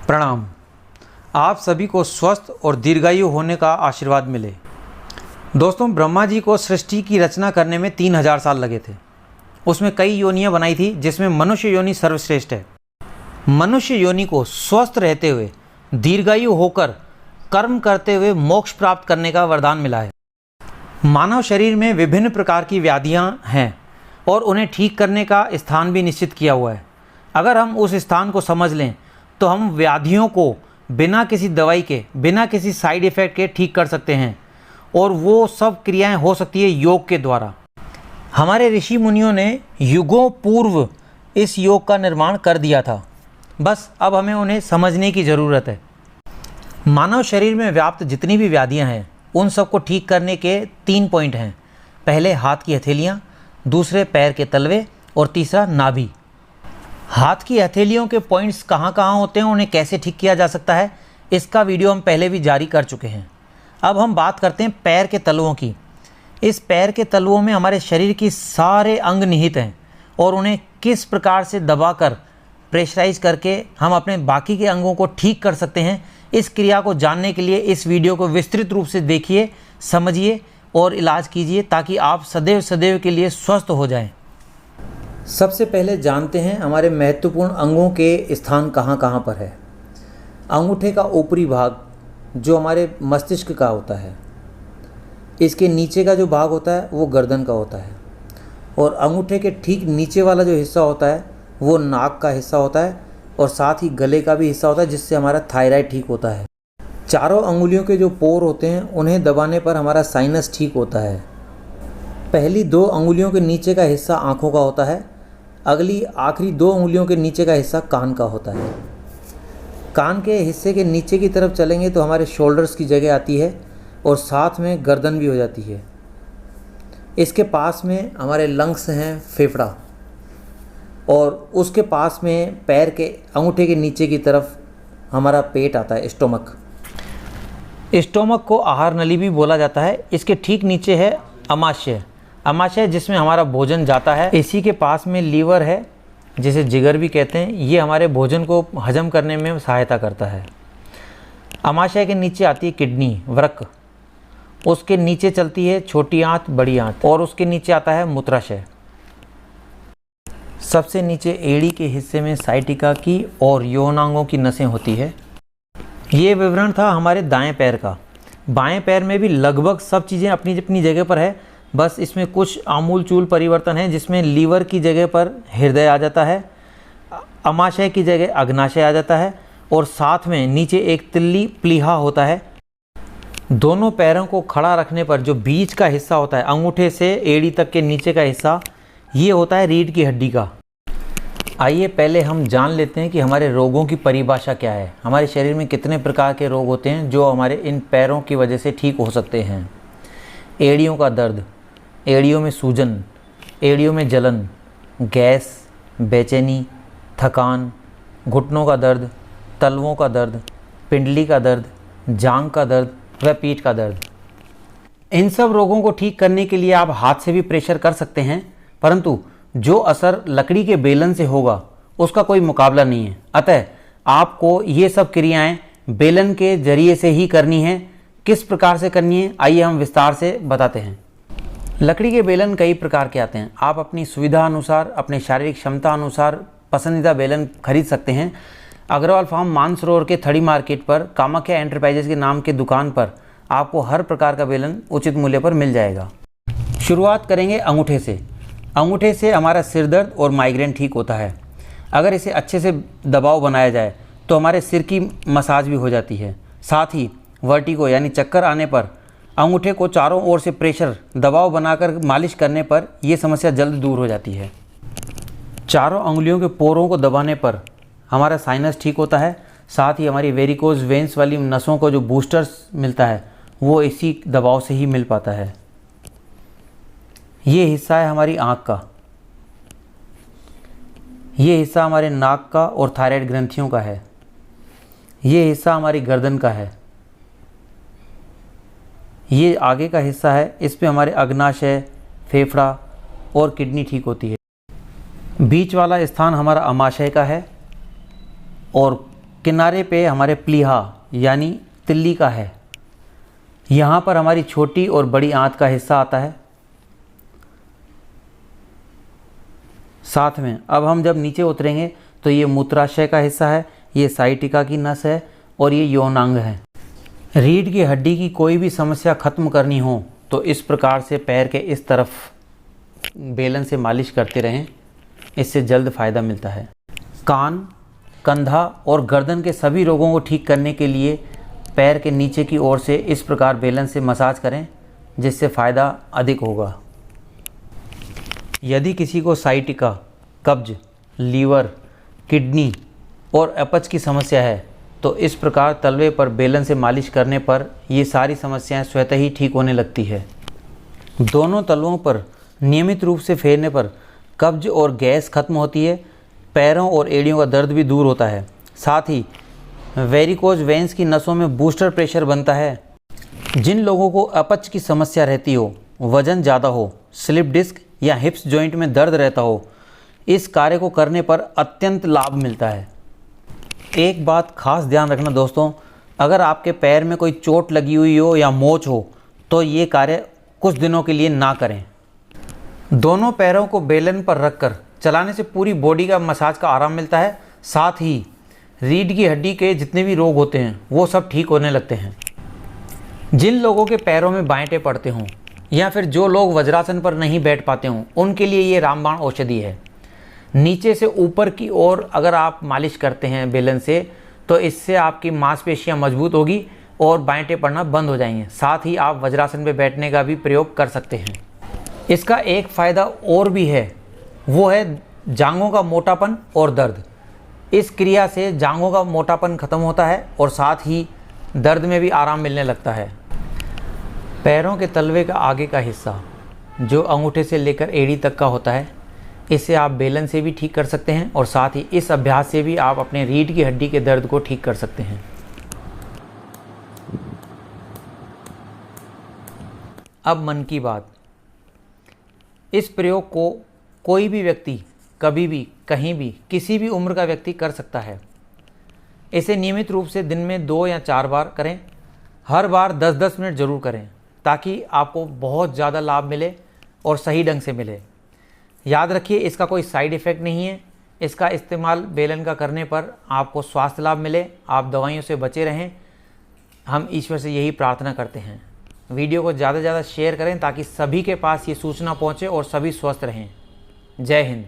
प्रणाम। आप सभी को स्वस्थ और दीर्घायु होने का आशीर्वाद मिले। दोस्तों, ब्रह्मा जी को सृष्टि की रचना करने में 3000 साल लगे थे। उसमें कई योनियां बनाई थी, जिसमें मनुष्य योनि सर्वश्रेष्ठ है। मनुष्य योनि को स्वस्थ रहते हुए, दीर्घायु होकर, कर्म करते हुए मोक्ष प्राप्त करने का वरदान मिला है। मानव शरीर में विभिन्न प्रकार की व्याधियां हैं और उन्हें ठीक करने का स्थान भी निश्चित किया हुआ है। अगर हम उस स्थान को समझ लें तो हम व्याधियों को बिना किसी दवाई के, बिना किसी साइड इफ़ेक्ट के ठीक कर सकते हैं, और वो सब क्रियाएं हो सकती है योग के द्वारा। हमारे ऋषि मुनियों ने युगों पूर्व इस योग का निर्माण कर दिया था, बस अब हमें उन्हें समझने की ज़रूरत है। मानव शरीर में व्याप्त जितनी भी व्याधियां हैं, उन सबको ठीक करने के 3 पॉइंट हैं। पहले हाथ की हथेलियाँ, दूसरे पैर के तलवे और तीसरा नाभि। हाथ की हथेलियों के पॉइंट्स कहाँ कहाँ होते हैं, उन्हें कैसे ठीक किया जा सकता है, इसका वीडियो हम पहले भी जारी कर चुके हैं। अब हम बात करते हैं पैर के तलवों की। इस पैर के तलवों में हमारे शरीर की सारे अंग निहित हैं और उन्हें किस प्रकार से दबाकर, प्रेशराइज करके हम अपने बाकी के अंगों को ठीक कर सकते हैं, इस क्रिया को जानने के लिए इस वीडियो को विस्तृत रूप से देखिए, समझिए और इलाज कीजिए, ताकि आप सदैव सदैव के लिए स्वस्थ हो जाएं। सबसे पहले जानते हैं हमारे महत्वपूर्ण अंगों के स्थान कहाँ कहाँ पर है। अंगूठे का ऊपरी भाग जो हमारे मस्तिष्क का होता है, इसके नीचे का जो भाग होता है वो गर्दन का होता है, और अंगूठे के ठीक नीचे वाला जो हिस्सा होता है वो नाक का हिस्सा होता है, और साथ ही गले का भी हिस्सा होता है, जिससे हमारा थायराइड ठीक होता है। चारों अंगुलियों के जो पोर होते हैं उन्हें दबाने पर हमारा साइनस ठीक होता है। पहली 2 अंगुलियों के नीचे का हिस्सा आँखों का होता है, अगली आखिरी 2 अंगुलियों के नीचे का हिस्सा कान का होता है। कान के हिस्से के नीचे की तरफ चलेंगे तो हमारे शोल्डर्स की जगह आती है, और साथ में गर्दन भी हो जाती है। इसके पास में हमारे लंग्स हैं, फेफड़ा, और उसके पास में पैर के अंगूठे के नीचे की तरफ हमारा पेट आता है, स्टोमक। स्टोमक को आहार नली भी बोला जाता है। इसके ठीक नीचे है अमाशय, जिसमें हमारा भोजन जाता है। इसी के पास में लीवर है, जिसे जिगर भी कहते हैं। ये हमारे भोजन को हजम करने में सहायता करता है। अमाशय के नीचे आती है किडनी, वृक्क। उसके नीचे चलती है छोटी आंत, बड़ी आंत, और उसके नीचे आता है मूत्राशय। सबसे नीचे एड़ी के हिस्से में साइटिका की और यौनांगों की नसें होती है। ये विवरण था हमारे दाएं पैर का। बाएं पैर में भी लगभग सब चीज़ें अपनी अपनी जगह पर है, बस इसमें कुछ आमूल-चूल परिवर्तन है, जिसमें लीवर की जगह पर हृदय आ जाता है, अमाशय की जगह अग्नाशय आ जाता है, और साथ में नीचे एक तिल्ली प्लीहा होता है। दोनों पैरों को खड़ा रखने पर जो बीच का हिस्सा होता है, अंगूठे से एड़ी तक के नीचे का हिस्सा, ये होता है रीढ़ की हड्डी का। आइए पहले हम जान लेते हैं कि हमारे रोगों की परिभाषा क्या है। हमारे शरीर में कितने प्रकार के रोग होते हैं जो हमारे इन पैरों की वजह से ठीक हो सकते हैं। एड़ियों का दर्द, एड़ियों में सूजन, एड़ियों में जलन, गैस, बेचैनी, थकान, घुटनों का दर्द, तलवों का दर्द, पिंडली का दर्द, जांघ का दर्द व पीठ का दर्द। इन सब रोगों को ठीक करने के लिए आप हाथ से भी प्रेशर कर सकते हैं, परंतु जो असर लकड़ी के बेलन से होगा उसका कोई मुकाबला नहीं है। अतः आपको ये सब क्रियाएं बेलन के जरिए से ही करनी है। किस प्रकार से करनी है, आइए हम विस्तार से बताते हैं। लकड़ी के बेलन कई प्रकार के आते हैं। आप अपनी सुविधा अनुसार, अपने शारीरिक क्षमता अनुसार पसंदीदा बेलन खरीद सकते हैं। अग्रवाल फार्म मानसरोवर के थड़ी मार्केट पर कामाख्या एंटरप्राइजेज के नाम के दुकान पर आपको हर प्रकार का बेलन उचित मूल्य पर मिल जाएगा। शुरुआत करेंगे अंगूठे से। अंगूठे से हमारा सिर दर्द और माइग्रेन ठीक होता है। अगर इसे अच्छे से दबाव बनाया जाए तो हमारे सिर की मसाज भी हो जाती है। साथ ही वर्टिगो यानी चक्कर आने पर अंगूठे को चारों ओर से प्रेशर दबाव बनाकर मालिश करने पर यह समस्या जल्द दूर हो जाती है। चारों अंगुलियों के पोरों को दबाने पर हमारा साइनस ठीक होता है। साथ ही हमारी वेरिकोज वेंस वाली नसों को जो बूस्टर्स मिलता है वो इसी दबाव से ही मिल पाता है। ये हिस्सा है हमारी आँख का, ये हिस्सा हमारे नाक का और थायराइड ग्रंथियों का है, ये हिस्सा हमारी गर्दन का है, ये आगे का हिस्सा है, इस पे हमारे अग्नाशय, फेफड़ा और किडनी ठीक होती है। बीच वाला स्थान हमारा अमाशय का है और किनारे पे हमारे प्लीहा यानी तिल्ली का है। यहाँ पर हमारी छोटी और बड़ी आंत का हिस्सा आता है। साथ में अब हम जब नीचे उतरेंगे तो ये मूत्राशय का हिस्सा है, ये साइटिका की नस है और ये यौनांग है। रीढ़ की हड्डी की कोई भी समस्या खत्म करनी हो तो इस प्रकार से पैर के इस तरफ बेलन से मालिश करते रहें, इससे जल्द फ़ायदा मिलता है। कान, कंधा और गर्दन के सभी रोगों को ठीक करने के लिए पैर के नीचे की ओर से इस प्रकार बेलन से मसाज करें, जिससे फ़ायदा अधिक होगा। यदि किसी को साइटिका, कब्ज, लीवर, किडनी और अपच की समस्या है तो इस प्रकार तलवे पर बेलन से मालिश करने पर ये सारी समस्याएं स्वतः ही ठीक होने लगती है। दोनों तलवों पर नियमित रूप से फेरने पर कब्ज और गैस खत्म होती है, पैरों और एड़ियों का दर्द भी दूर होता है। साथ ही वेरिकोज वेंस की नसों में बूस्टर प्रेशर बनता है। जिन लोगों को अपच की समस्या रहती हो, वज़न ज़्यादा हो, स्लिप डिस्क या हिप्स जॉइंट में दर्द रहता हो, इस कार्य को करने पर अत्यंत लाभ मिलता है। एक बात खास ध्यान रखना दोस्तों, अगर आपके पैर में कोई चोट लगी हुई हो या मोच हो तो ये कार्य कुछ दिनों के लिए ना करें। दोनों पैरों को बेलन पर रखकर चलाने से पूरी बॉडी का मसाज का आराम मिलता है। साथ ही रीढ़ की हड्डी के जितने भी रोग होते हैं वो सब ठीक होने लगते हैं। जिन लोगों के पैरों में बाएंटे पड़ते हों या फिर जो लोग वज्रासन पर नहीं बैठ पाते हों, उनके लिए ये रामबाण औषधि है। नीचे से ऊपर की ओर अगर आप मालिश करते हैं बेलन से तो इससे आपकी मांसपेशियां मजबूत होगी और बाएंटे पड़ना बंद हो जाएंगे। साथ ही आप वज्रासन पे बैठने का भी प्रयोग कर सकते हैं। इसका एक फ़ायदा और भी है, वो है जांघों का मोटापन और दर्द। इस क्रिया से जांघों का मोटापन खत्म होता है और साथ ही दर्द में भी आराम मिलने लगता है। पैरों के तलवे का आगे का हिस्सा जो अंगूठे से लेकर एड़ी तक का होता है, इसे आप बेलन से भी ठीक कर सकते हैं और साथ ही इस अभ्यास से भी आप अपने रीढ़ की हड्डी के दर्द को ठीक कर सकते हैं। अब मन की बात। इस प्रयोग को कोई भी व्यक्ति कभी भी, कहीं भी, किसी भी उम्र का व्यक्ति कर सकता है। इसे नियमित रूप से दिन में 2 या 4 बार करें। हर बार 10-10 मिनट ज़रूर करें ताकि आपको बहुत ज़्यादा लाभ मिले और सही ढंग से मिले। याद रखिए, इसका कोई साइड इफ़ेक्ट नहीं है। इसका इस्तेमाल बेलन का करने पर आपको स्वास्थ्य लाभ मिले, आप दवाइयों से बचे रहें। हम ईश्वर से यही प्रार्थना करते हैं। वीडियो को ज़्यादा से ज़्यादा शेयर करें ताकि सभी के पास ये सूचना पहुँचे और सभी स्वस्थ रहें। जय हिंद।